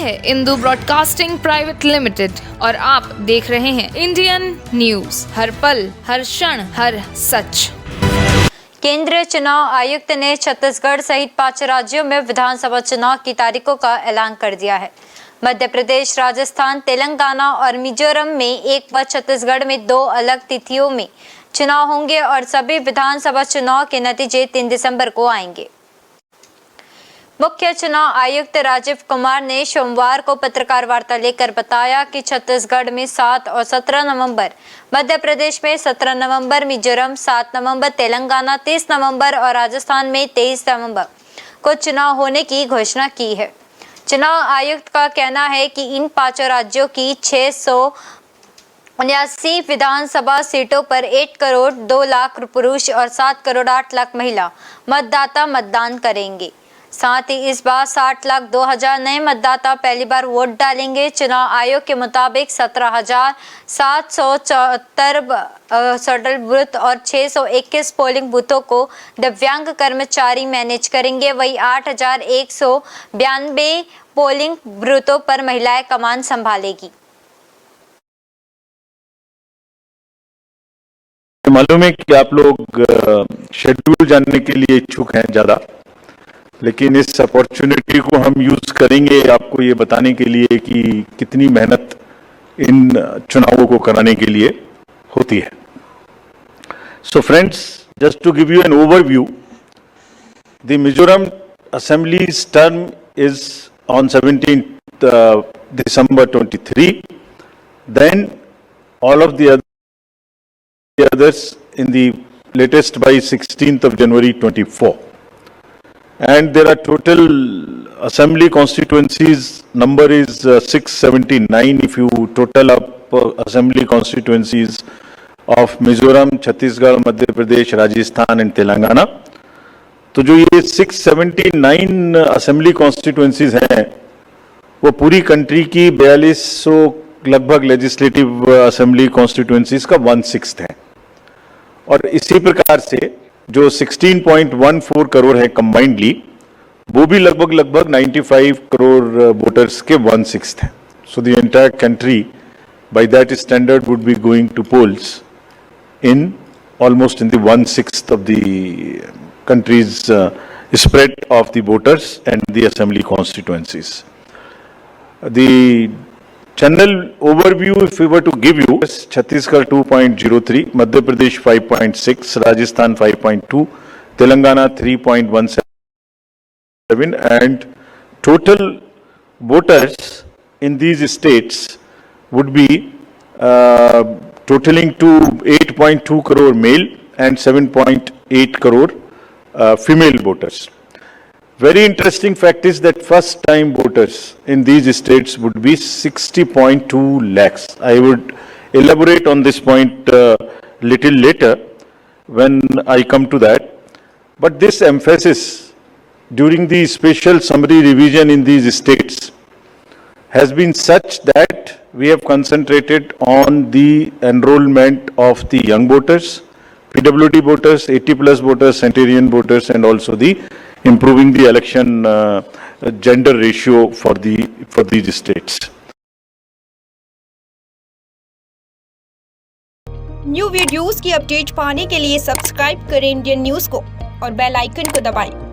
है Indu broadcasting private limited और आप देख रहे हैं इंडियन न्यूज, हर पल, हर क्षण, हर सच। केंद्रीय चुनाव आयुक्त ने छत्तीसगढ़ सहित 5 राज्यों में विधानसभा चुनाव की तारीखों का ऐलान कर दिया है। मध्य प्रदेश, राजस्थान, तेलंगाना और मिजोरम में एक व छत्तीसगढ़ में 2 अलग तिथियों में चुनाव होंगे और सभी विधानसभा चुनाव के नतीजे 3 दिसंबर को आएंगे। मुख्य चुनाव आयुक्त राजीव कुमार ने सोमवार को पत्रकार वार्ता लेकर बताया कि छत्तीसगढ़ में 7 और 17 नवंबर, मध्य प्रदेश में 17 नवंबर, मिजोरम 7 नवंबर, तेलंगाना 30 नवंबर और राजस्थान में 23 नवंबर को चुनाव होने की घोषणा की है। चुनाव आयुक्त का कहना है कि इन 5 राज्यों की 679 विधानसभा सीटों पर 1 करोड़ 2 लाख पुरुष और 7 करोड़ 8 लाख महिला मतदाता मतदान करेंगे। साथ ही इस बार 60,02,000 नए मतदाता पहली बार वोट डालेंगे। चुनाव आयोग के मुताबिक 17,774 शटल बूथ और 621 पोलिंग बूथों को दिव्यांग कर्मचारी मैनेज करेंगे। वही 8,192 पोलिंग बूथों पर महिलाएं कमान संभालेगी। मालूम है कि आप लोग शेड्यूल जानने के लिए इच्छुक हैं ज्यादा, लेकिन इस अपॉर्चुनिटी को हम यूज करेंगे आपको ये बताने के लिए कि कितनी मेहनत इन चुनावों को कराने के लिए होती है। So friends, just to give you an overview, the Mizoram assembly's term is on 17th December 23, then all of the others in the latest by 16th of January 24. And there are total assembly constituencies, number is 679 if you total up assembly constituencies of Mizoram, Chhattisgarh, Madhya Pradesh, Rajasthan and Telangana. तो जो ये 679 assembly constituencies हैं वो पूरी country की 4200 लगभग legislative assembly constituencies का 1/6 है। और इसी प्रकार से जो 16.14 करोड़ है कंबाइंडली, वो भी लगभग 95 करोड़ वोटर्स के 1/6 है। So the entire country by that standard would be going to polls in almost in the 1/6 of the countries spread of the voters and the assembly constituencies. The general overview, if we were to give you, is Chhattisgarh 2.03, Madhya Pradesh 5.6, Rajasthan 5.2, Telangana 3.17, and total voters in these states would be totaling to 8.2 crore male and 7.8 crore female voters. Very interesting fact is that first time voters in these states would be 60.2 lakhs. I would elaborate on this point little later when I come to that. But this emphasis during the special summary revision in these states has been such that we have concentrated on the enrollment of the young voters, PWD voters, 80+ voters, centenarian voters, and also the improving the election gender ratio for these states. New videos की update पाने के लिए subscribe करें Indian news को और bell icon को दबाएं।